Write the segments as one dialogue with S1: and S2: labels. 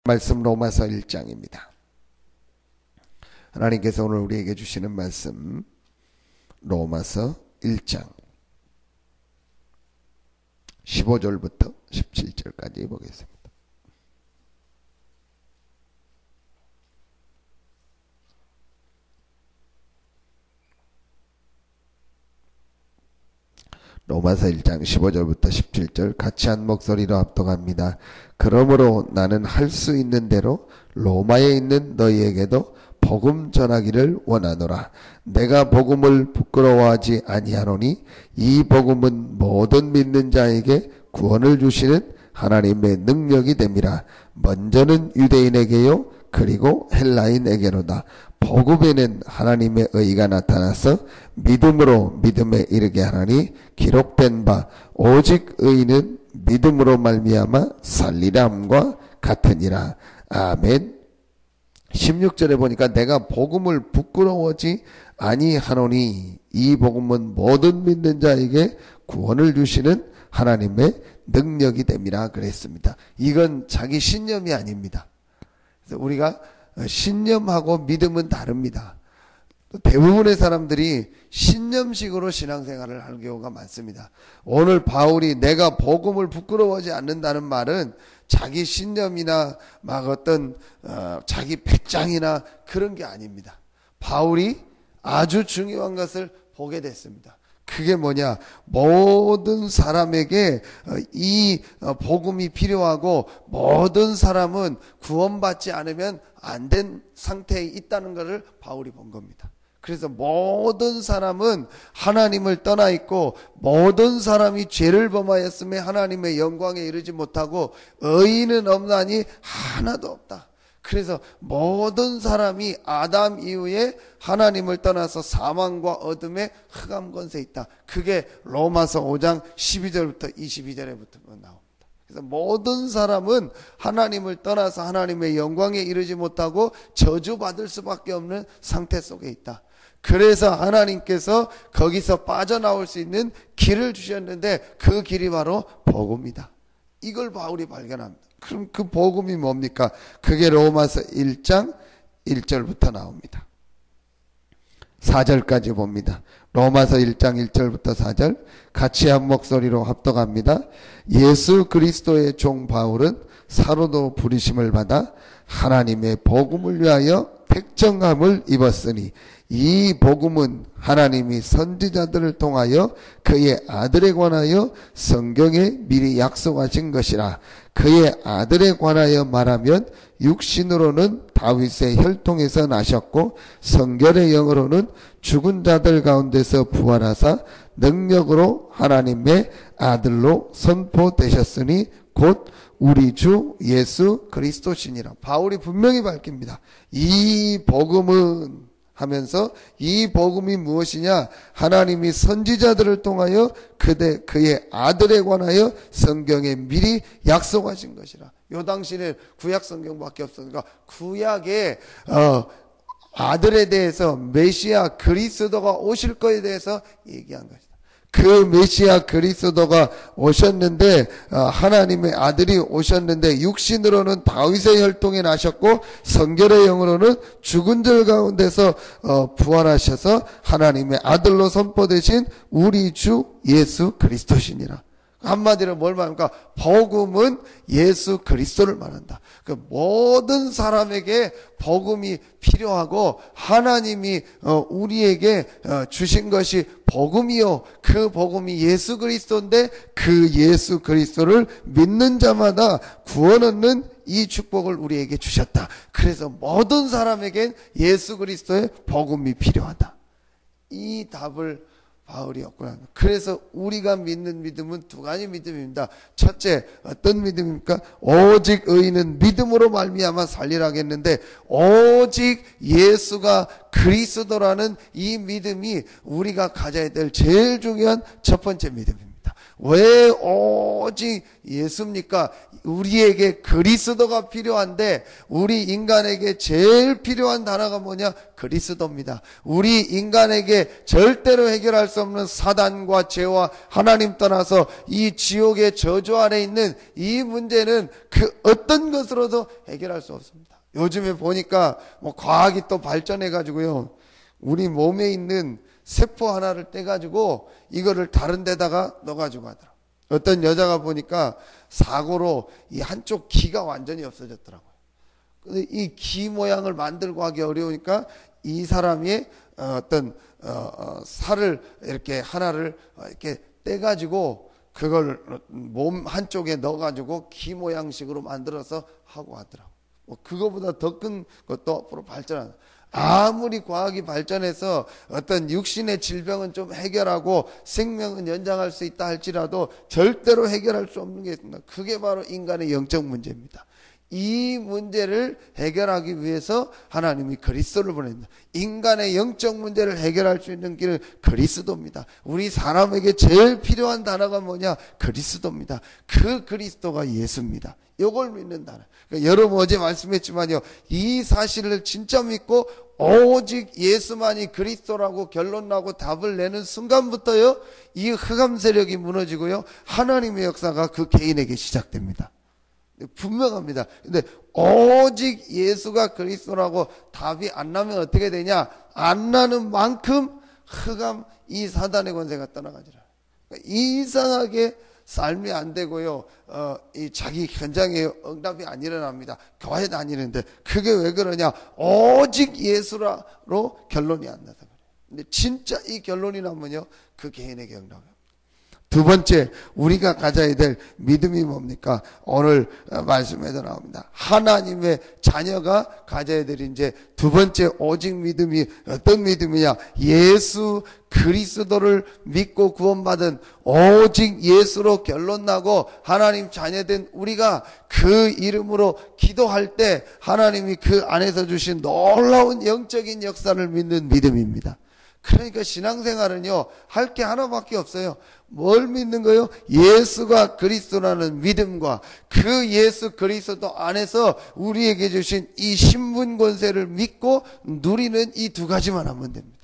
S1: 말씀 로마서 1장입니다. 하나님께서 오늘 우리에게 주시는 말씀 로마서 1장 15절부터 17절까지 보겠습니다. 로마서 1장 15절부터 17절 같이 한 목소리로 합독합니다. 그러므로 나는 할 수 있는 대로 로마에 있는 너희에게도 복음 전하기를 원하노라. 내가 복음을 부끄러워하지 아니하노니 이 복음은 모든 믿는 자에게 구원을 주시는 하나님의 능력이 됨이라. 먼저는 유대인에게요 그리고 헬라인에게로다. 복음에는 하나님의 의가 나타나서 믿음으로 믿음에 이르게 하나니 기록된 바 오직 의인은 믿음으로 말미암아 살리라 함과 같으니라. 아멘. 16절에 보니까 내가 복음을 부끄러워하지 아니하노니 이 복음은 모든 믿는 자에게 구원을 주시는 하나님의 능력이 됨이라 그랬습니다. 이건 자기 신념이 아닙니다. 그래서 우리가 신념하고 믿음은 다릅니다. 대부분의 사람들이 신념식으로 신앙생활을 하는 경우가 많습니다. 오늘 바울이 내가 복음을 부끄러워하지 않는다는 말은 자기 신념이나 막 어떤 자기 배짱이나 그런 게 아닙니다. 바울이 아주 중요한 것을 보게 됐습니다. 그게 뭐냐? 모든 사람에게 이 복음이 필요하고 모든 사람은 구원받지 않으면 안 된 상태에 있다는 것을 바울이 본 겁니다. 그래서 모든 사람은 하나님을 떠나 있고 모든 사람이 죄를 범하였음에 하나님의 영광에 이르지 못하고 의인은 없나니 하나도 없다. 그래서 모든 사람이 아담 이후에 하나님을 떠나서 사망과 어둠의 흑암 권세에 있다. 그게 로마서 5장 12절부터 22절에부터 나옵니다. 그래서 모든 사람은 하나님을 떠나서 하나님의 영광에 이르지 못하고 저주받을 수밖에 없는 상태 속에 있다. 그래서 하나님께서 거기서 빠져나올 수 있는 길을 주셨는데 그 길이 바로 복음이다. 이걸 바울이 발견합니다. 그럼 그 복음이 뭡니까? 그게 로마서 1장 1절부터 나옵니다. 4절까지 봅니다. 로마서 1장 1절부터 4절 같이 한 목소리로 합독합니다. 예수 그리스도의 종 바울은 사로도 부르심을 받아 하나님의 복음을 위하여 택정함을 입었으니 이 복음은 하나님이 선지자들을 통하여 그의 아들에 관하여 성경에 미리 약속하신 것이라. 그의 아들에 관하여 말하면 육신으로는 다윗의 혈통에서 나셨고 성결의 영으로는 죽은 자들 가운데서 부활하사 능력으로 하나님의 아들로 선포되셨으니 곧 우리 주 예수 그리스도시니라. 바울이 분명히 밝힙니다. 이 복음은 하면서 이 복음이 무엇이냐? 하나님이 선지자들을 통하여 그의 아들에 관하여 성경에 미리 약속하신 것이라. 요 당시는 구약 성경밖에 없으니까 구약의 아들에 대해서 메시아 그리스도가 오실 것에 대해서 얘기한 것이다. 그 메시아 그리스도가 오셨는데 하나님의 아들이 오셨는데 육신으로는 다윗의 혈통에 나셨고 성결의 영으로는 죽은 자 가운데서 부활하셔서 하나님의 아들로 선포되신 우리 주 예수 그리스도시니라. 한마디로 뭘 말합니까? 복음은 예수 그리스도를 말한다. 그 모든 사람에게 복음이 필요하고 하나님이 우리에게 주신 것이 복음이요. 그 복음이 예수 그리스도인데 그 예수 그리스도를 믿는 자마다 구원 얻는 이 축복을 우리에게 주셨다. 그래서 모든 사람에겐 예수 그리스도의 복음이 필요하다. 이 답을 바울이 얻고나. 그래서 우리가 믿는 믿음은 두 가지 믿음입니다. 첫째, 어떤 믿음입니까? 오직 의인은 믿음으로 말미암아 살리라겠는데 오직 예수가 그리스도라는 이 믿음이 우리가 가져야 될 제일 중요한 첫 번째 믿음입니다. 왜 오직 예수입니까? 우리에게 그리스도가 필요한데 우리 인간에게 제일 필요한 단어가 뭐냐? 그리스도입니다. 우리 인간에게 절대로 해결할 수 없는 사단과 죄와 하나님 떠나서 이 지옥의 저주 아래 있는 이 문제는 그 어떤 것으로도 해결할 수 없습니다. 요즘에 보니까 뭐 과학이 또 발전해 가지고요, 우리 몸에 있는 세포 하나를 떼가지고 이거를 다른 데다가 넣어가지고 하더라고요. 어떤 여자가 보니까 사고로 이 한쪽 귀가 완전히 없어졌더라고요. 근데 이 귀 모양을 만들고 하기 어려우니까 이 사람이 어떤 살을 이렇게 하나를 이렇게 떼가지고 그걸 몸 한쪽에 넣어가지고 귀 모양식으로 만들어서 하고 하더라고요. 뭐 그거보다 더 큰 것도 앞으로 발전한다. 아무리 과학이 발전해서 어떤 육신의 질병은 좀 해결하고 생명은 연장할 수 있다 할지라도 절대로 해결할 수 없는 게 있습니다. 그게 바로 인간의 영적 문제입니다. 이 문제를 해결하기 위해서 하나님이 그리스도를 보냅니다. 인간의 영적 문제를 해결할 수 있는 길은 그리스도입니다. 우리 사람에게 제일 필요한 단어가 뭐냐? 그리스도입니다. 그 그리스도가 예수입니다. 이걸 믿는 단어. 그러니까 여러분 어제 말씀했지만요, 이 사실을 진짜 믿고 오직 예수만이 그리스도라고 결론 나고 답을 내는 순간부터요, 이 흑암 세력이 무너지고요, 하나님의 역사가 그 개인에게 시작됩니다. 분명합니다. 근데 오직 예수가 그리스도라고 답이 안 나면 어떻게 되냐? 안 나는 만큼 흑암 이 사단의 권세가 떠나가지라. 그러니까 이상하게 삶이 안 되고요, 이 자기 현장에 응답이 안 일어납니다. 교회 다니는데 그게 왜 그러냐? 오직 예수로 결론이 안 나서 그래요. 근데 진짜 이 결론이 나면요, 그 개인에게 응답해요. 두 번째, 우리가 가져야 될 믿음이 뭡니까? 오늘 말씀에도 나옵니다. 하나님의 자녀가 가져야 될 이제 두 번째 오직 믿음이 어떤 믿음이냐? 예수 그리스도를 믿고 구원받은 오직 예수로 결론나고 하나님 자녀된 우리가 그 이름으로 기도할 때 하나님이 그 안에서 주신 놀라운 영적인 역사를 믿는 믿음입니다. 그러니까 신앙생활은요, 할 게 하나밖에 없어요. 뭘 믿는 거예요? 예수가 그리스도라는 믿음과 그 예수 그리스도 안에서 우리에게 주신 이 신분 권세를 믿고 누리는 이 두 가지만 하면 됩니다.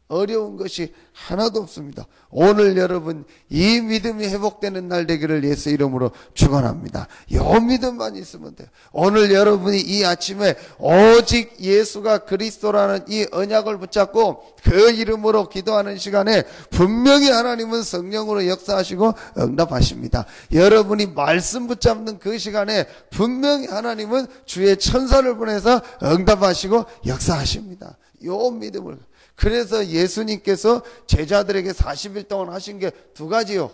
S1: 어려운 것이 하나도 없습니다. 오늘 여러분 이 믿음이 회복되는 날 되기를 예수 이름으로 축원합니다. 이 믿음만 있으면 돼요. 오늘 여러분이 이 아침에 오직 예수가 그리스도라는 이 언약을 붙잡고 그 이름으로 기도하는 시간에 분명히 하나님은 성령으로 역사하시고 응답하십니다. 여러분이 말씀 붙잡는 그 시간에 분명히 하나님은 주의 천사를 보내서 응답하시고 역사하십니다. 이 믿음을. 그래서 예수님께서 제자들에게 40일 동안 하신 게 두 가지요.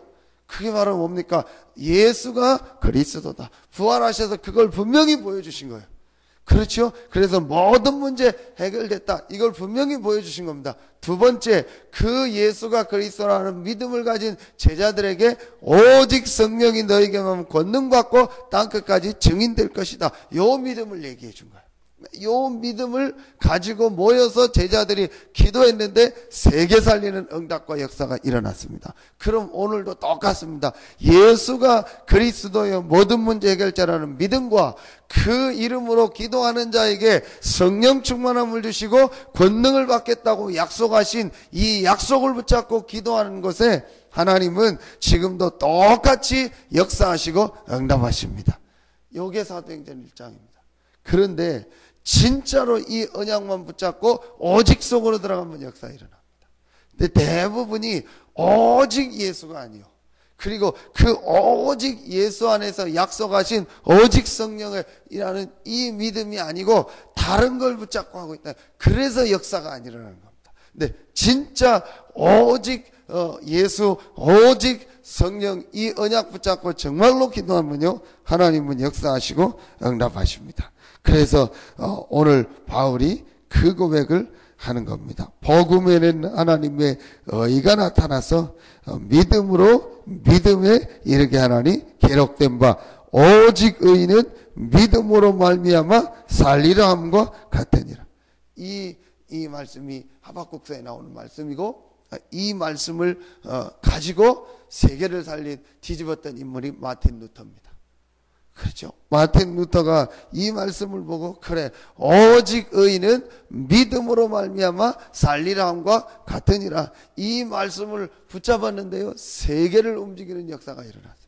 S1: 그게 바로 뭡니까? 예수가 그리스도다. 부활하셔서 그걸 분명히 보여주신 거예요. 그렇죠? 그래서 모든 문제 해결됐다. 이걸 분명히 보여주신 겁니다. 두 번째, 그 예수가 그리스도라는 믿음을 가진 제자들에게 오직 성령이 너에게만 권능받고 땅끝까지 증인될 것이다. 요 믿음을 얘기해 준 거예요. 요 믿음을 가지고 모여서 제자들이 기도했는데 세계 살리는 응답과 역사가 일어났습니다. 그럼 오늘도 똑같습니다. 예수가 그리스도의 모든 문제 해결자라는 믿음과 그 이름으로 기도하는 자에게 성령 충만함을 주시고 권능을 받겠다고 약속하신 이 약속을 붙잡고 기도하는 것에 하나님은 지금도 똑같이 역사하시고 응답하십니다. 요게 사도행전 1장입니다. 그런데 진짜로 이 언약만 붙잡고 오직 속으로 들어가면 역사 일어납니다. 근데 대부분이 오직 예수가 아니요, 그리고 그 오직 예수 안에서 약속하신 오직 성령이라는 이 믿음이 아니고 다른 걸 붙잡고 하고 있다. 그래서 역사가 안 일어나는 겁니다. 근데 진짜 오직 예수, 오직 성령 이 언약 붙잡고 정말로 기도하면요, 하나님은 역사하시고 응답하십니다. 그래서 오늘 바울이 그 고백을 하는 겁니다. 복음에는 하나님의 의가 나타나서 믿음으로 믿음에 이르게 하나니 기록된 바 오직 의인은 믿음으로 말미암아 살리라 함과 같으니라. 이 말씀이 하박국서에 나오는 말씀이고, 이 말씀을 가지고 세계를 살린 뒤집었던 인물이 마틴 루터입니다. 그렇죠. 마틴 루터가 이 말씀을 보고 그래 오직 의인은 믿음으로 말미암아 살리라 함과 같으니라 이 말씀을 붙잡았는데요. 세계를 움직이는 역사가 일어났습니다.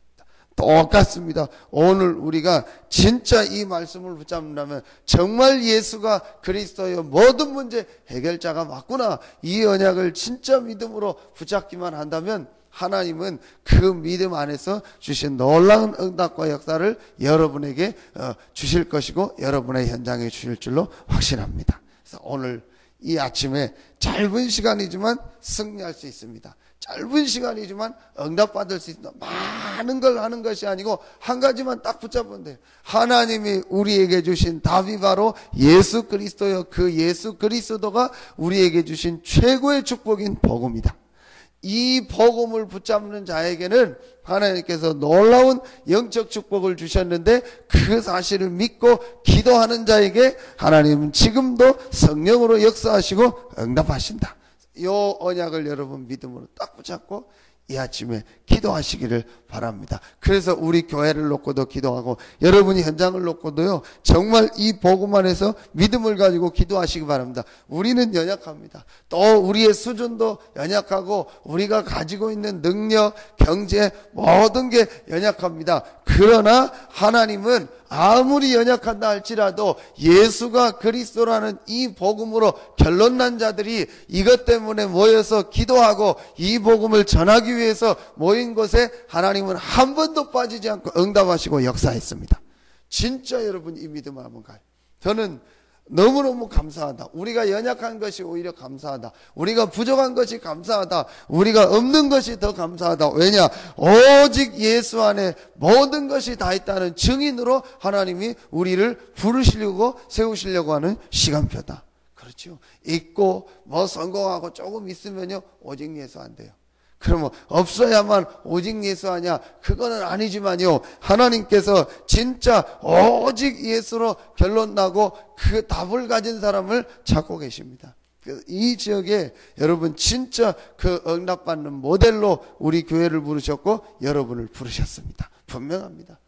S1: 똑같습니다. 오늘 우리가 진짜 이 말씀을 붙잡는다면 정말 예수가 그리스도의 모든 문제 해결자가 맞구나. 이 언약을 진짜 믿음으로 붙잡기만 한다면 하나님은 그 믿음 안에서 주신 놀라운 응답과 역사를 여러분에게 주실 것이고 여러분의 현장에 주실 줄로 확신합니다. 그래서 오늘 이 아침에 짧은 시간이지만 승리할 수 있습니다. 짧은 시간이지만 응답받을 수 있다. 많은 걸 하는 것이 아니고 한 가지만 딱 붙잡으면 돼요. 하나님이 우리에게 주신 답이 바로 예수 그리스도요. 그 예수 그리스도가 우리에게 주신 최고의 축복인 복음이다. 이 복음을 붙잡는 자에게는 하나님께서 놀라운 영적 축복을 주셨는데 그 사실을 믿고 기도하는 자에게 하나님은 지금도 성령으로 역사하시고 응답하신다. 이 언약을 여러분 믿음으로 딱 붙잡고 이 아침에 기도하시기를 바랍니다. 그래서 우리 교회를 놓고도 기도하고 여러분이 현장을 놓고도요 정말 이 복음 안에서 믿음을 가지고 기도하시기 바랍니다. 우리는 연약합니다. 또 우리의 수준도 연약하고 우리가 가지고 있는 능력, 경제 모든 게 연약합니다. 그러나 하나님은 아무리 연약한다 할지라도 예수가 그리스도라는 이 복음으로 결론난 자들이 이것 때문에 모여서 기도하고 이 복음을 전하기 위해서 모인 곳에 하나님은 한 번도 빠지지 않고 응답하시고 역사했습니다. 진짜 여러분 이 믿음을 한번 가요. 저는 너무너무 감사하다. 우리가 연약한 것이 오히려 감사하다. 우리가 부족한 것이 감사하다. 우리가 없는 것이 더 감사하다. 왜냐? 오직 예수 안에 모든 것이 다 있다는 증인으로 하나님이 우리를 부르시려고 세우시려고 하는 시간표다. 그렇죠. 있고 뭐 성공하고 조금 있으면요 오직 예수 안 돼요. 그러면 없어야만 오직 예수 하냐? 그거는 아니지만요. 하나님께서 진짜 오직 예수로 결론 나고 그 답을 가진 사람을 찾고 계십니다. 이 지역에 여러분 진짜 그 응답받는 모델로 우리 교회를 부르셨고 여러분을 부르셨습니다. 분명합니다.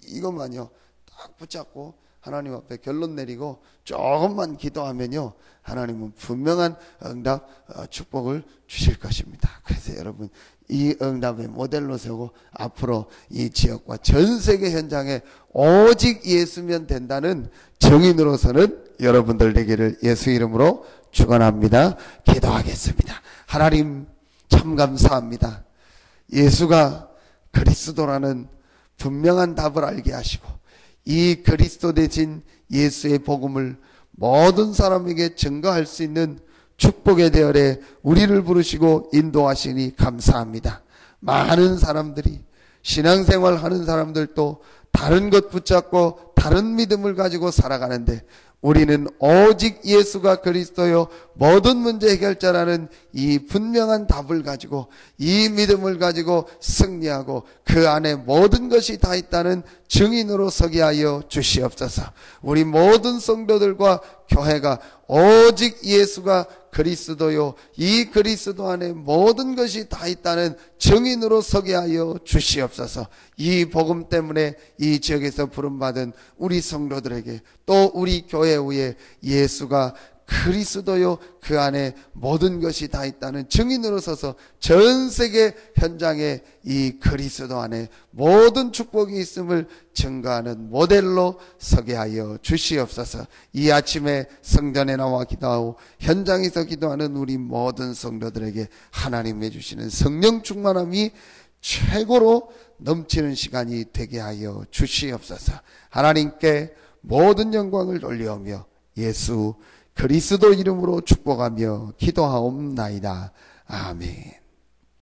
S1: 이것만요 딱 붙잡고 하나님 앞에 결론 내리고 조금만 기도하면요 하나님은 분명한 응답 축복을 주실 것입니다. 그래서 여러분 이 응답의 모델로 세우고 앞으로 이 지역과 전 세계 현장에 오직 예수면 된다는 정인으로서는 여러분들 되기를 예수 이름으로 축원합니다. 기도하겠습니다. 하나님 참 감사합니다. 예수가 그리스도라는 분명한 답을 알게 하시고 이 그리스도 대신 예수의 복음을 모든 사람에게 증거할 수 있는 축복의 대열에 우리를 부르시고 인도하시니 감사합니다. 많은 사람들이 신앙생활 하는 사람들도 다른 것 붙잡고 다른 믿음을 가지고 살아가는데 우리는 오직 예수가 그리스도요 모든 문제 해결자라는 이 분명한 답을 가지고 이 믿음을 가지고 승리하고 그 안에 모든 것이 다 있다는 증인으로 서게 하여 주시옵소서. 우리 모든 성도들과 교회가 오직 예수가 그리스도요 이 그리스도 안에 모든 것이 다 있다는 증인으로 서게 하여 주시옵소서. 이 복음 때문에 이 지역에서 부름받은 우리 성도들에게 또 우리 교회 위에 예수가 그리스도요 그 안에 모든 것이 다 있다는 증인으로 서서 전 세계 현장에 이 그리스도 안에 모든 축복이 있음을 증거하는 모델로 서게 하여 주시옵소서. 이 아침에 성전에 나와 기도하고 현장에서 기도하는 우리 모든 성도들에게 하나님이 주시는 성령 충만함이 최고로 넘치는 시간이 되게 하여 주시옵소서. 하나님께 모든 영광을 돌려오며 예수 그리스도 이름으로 축복하며 기도하옵나이다. 아멘.